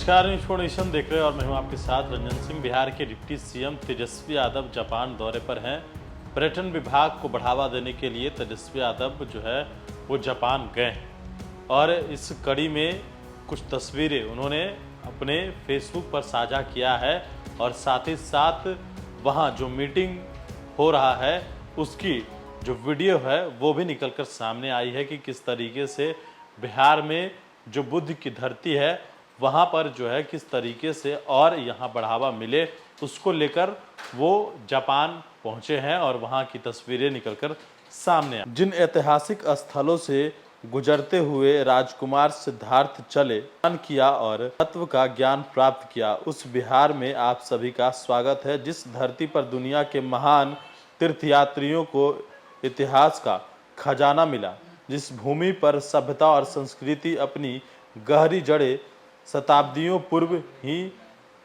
नमस्कार, इन्फॉर्मेशन देख रहे हैं और मैं हूं आपके साथ रंजन सिंह। बिहार के deputy CM Tejashwi Yadav Japan दौरे पर हैं। पर्यटन विभाग को बढ़ावा देने के लिए तेजस्वी यादव जो है वो जापान गए हैं और इस कड़ी में कुछ तस्वीरें उन्होंने अपने फेसबुक पर साझा किया है और साथ ही साथ वहां जो मीटिंग हो रहा है उसकी जो वीडियो है वो भी निकलकर सामने आई है कि किस तरीके से बिहार में जो बुद्ध की धरती है वहाँ पर जो है किस तरीके से और यहाँ बढ़ावा मिले उसको लेकर वो जापान पहुँचे हैं और वहाँ की तस्वीरें निकलकर सामने आई। जिन ऐतिहासिक स्थलों से गुजरते हुए राजकुमार सिद्धार्थ चले किया और तत्व का ज्ञान प्राप्त किया, उस बिहार में आप सभी का स्वागत है। जिस धरती पर दुनिया के महान तीर्थयात्रियों को इतिहास का खजाना मिला, जिस भूमि पर सभ्यता और संस्कृति अपनी गहरी जड़ें शताब्दियों पूर्व ही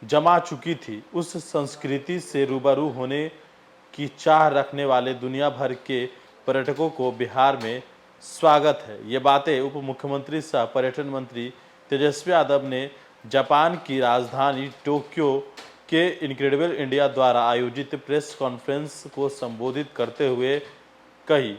जमा चुकी थी, उस संस्कृति से रूबरू होने की चाह रखने वाले दुनिया भर के पर्यटकों को बिहार में स्वागत है। ये बातें उप मुख्यमंत्री सह पर्यटन मंत्री तेजस्वी यादव ने जापान की राजधानी टोक्यो के इनक्रेडिबल इंडिया द्वारा आयोजित प्रेस कॉन्फ्रेंस को संबोधित करते हुए कही।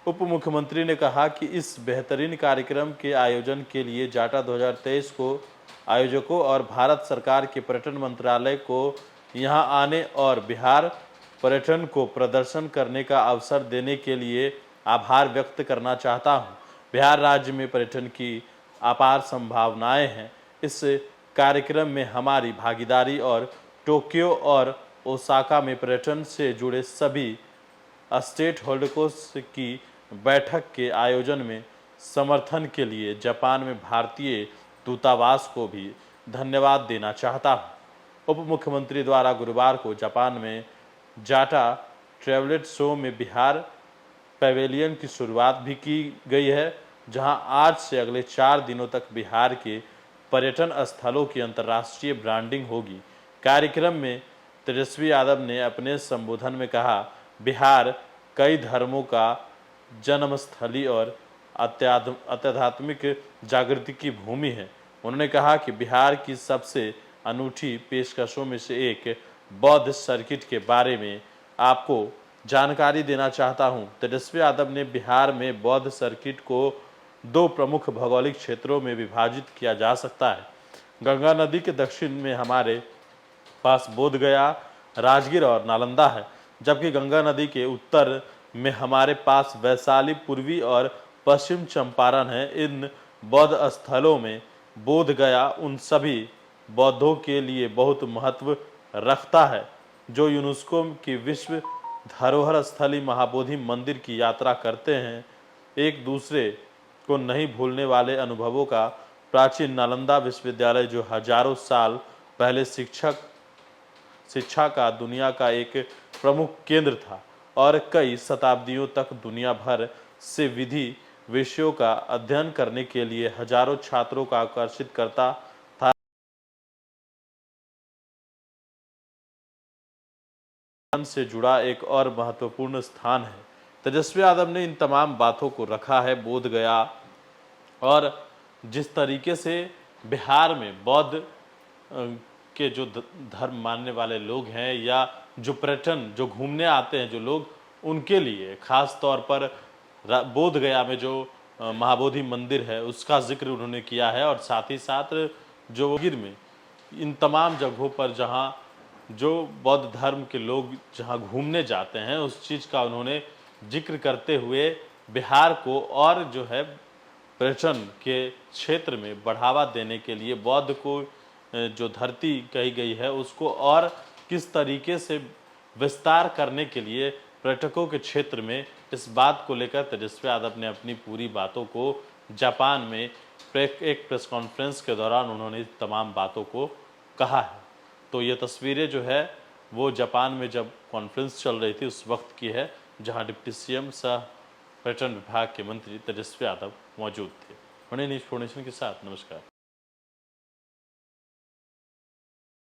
उप मुख्यमंत्री ने कहा कि इस बेहतरीन कार्यक्रम के आयोजन के लिए जाटा 2023 को आयोजकों और भारत सरकार के पर्यटन मंत्रालय को यहां आने और बिहार पर्यटन को प्रदर्शन करने का अवसर देने के लिए आभार व्यक्त करना चाहता हूं। बिहार राज्य में पर्यटन की अपार संभावनाएं हैं। इस कार्यक्रम में हमारी भागीदारी और टोक्यो और ओसाका में पर्यटन से जुड़े सभी स्टेट होल्डर्स की बैठक के आयोजन में समर्थन के लिए जापान में भारतीय दूतावास को भी धन्यवाद देना चाहता हूं। उप मुख्यमंत्री द्वारा गुरुवार को जापान में जाटा ट्रैवलेट शो में बिहार पैवेलियन की शुरुआत भी की गई है, जहां आज से अगले 4 दिनों तक बिहार के पर्यटन स्थलों की अंतर्राष्ट्रीय ब्रांडिंग होगी। कार्यक्रम में तेजस्वी यादव ने अपने संबोधन में कहा, बिहार कई धर्मों का जन्मस्थली और आध्यात्मिक जागृति की भूमि है। उन्होंने कहा कि बिहार की सबसे अनूठी पेशकशों में से एक बौद्ध सर्किट के बारे में आपको जानकारी देना चाहता हूं। तेजस्वी यादव ने बिहार में बौद्ध सर्किट को 2 प्रमुख भौगोलिक क्षेत्रों में विभाजित किया जा सकता है। गंगा नदी के दक्षिण में हमारे पास बोधगया, राजगीर और नालंदा है, जबकि गंगा नदी के उत्तर में हमारे पास वैशाली, पूर्वी और पश्चिम चंपारण है। इन बौद्ध स्थलों में बोधगया उन सभी बौद्धों के लिए बहुत महत्व रखता है जो यूनेस्को की विश्व धरोहर स्थली महाबोधि मंदिर की यात्रा करते हैं। एक दूसरे को नहीं भूलने वाले अनुभवों का प्राचीन नालंदा विश्वविद्यालय, जो हजारों साल पहले शिक्षा का दुनिया का एक प्रमुख केंद्र था और कई शताब्दियों तक दुनिया भर से विधि विषयों का अध्ययन करने के लिए हजारों छात्रों का आकर्षित करता था, से जुड़ा एक और महत्वपूर्ण स्थान है। तेजस्वी यादव ने इन तमाम बातों को रखा है बोधगया और जिस तरीके से बिहार में बौद्ध के जो धर्म मानने वाले लोग हैं या जो पर्यटन जो घूमने आते हैं जो लोग, उनके लिए खास तौर पर बोधगया में जो महाबोधि मंदिर है उसका जिक्र उन्होंने किया है और साथ ही साथ जो गिर में इन तमाम जगहों पर जहां जो बौद्ध धर्म के लोग जहां घूमने जाते हैं उस चीज़ का उन्होंने जिक्र करते हुए बिहार को और जो है पर्यटन के क्षेत्र में बढ़ावा देने के लिए बौद्ध को जो धरती कही गई है उसको और किस तरीके से विस्तार करने के लिए पर्यटकों के क्षेत्र में, इस बात को लेकर तेजस्वी यादव ने अपनी पूरी बातों को जापान में एक प्रेस कॉन्फ्रेंस के दौरान उन्होंने तमाम बातों को कहा है। तो ये तस्वीरें जो है वो जापान में जब कॉन्फ्रेंस चल रही थी उस वक्त की है, जहां डिप्टी सीएम सह पर्यटन विभाग के मंत्री तेजस्वी यादव मौजूद थे। इन्फॉर्मेशन के साथ नमस्कार।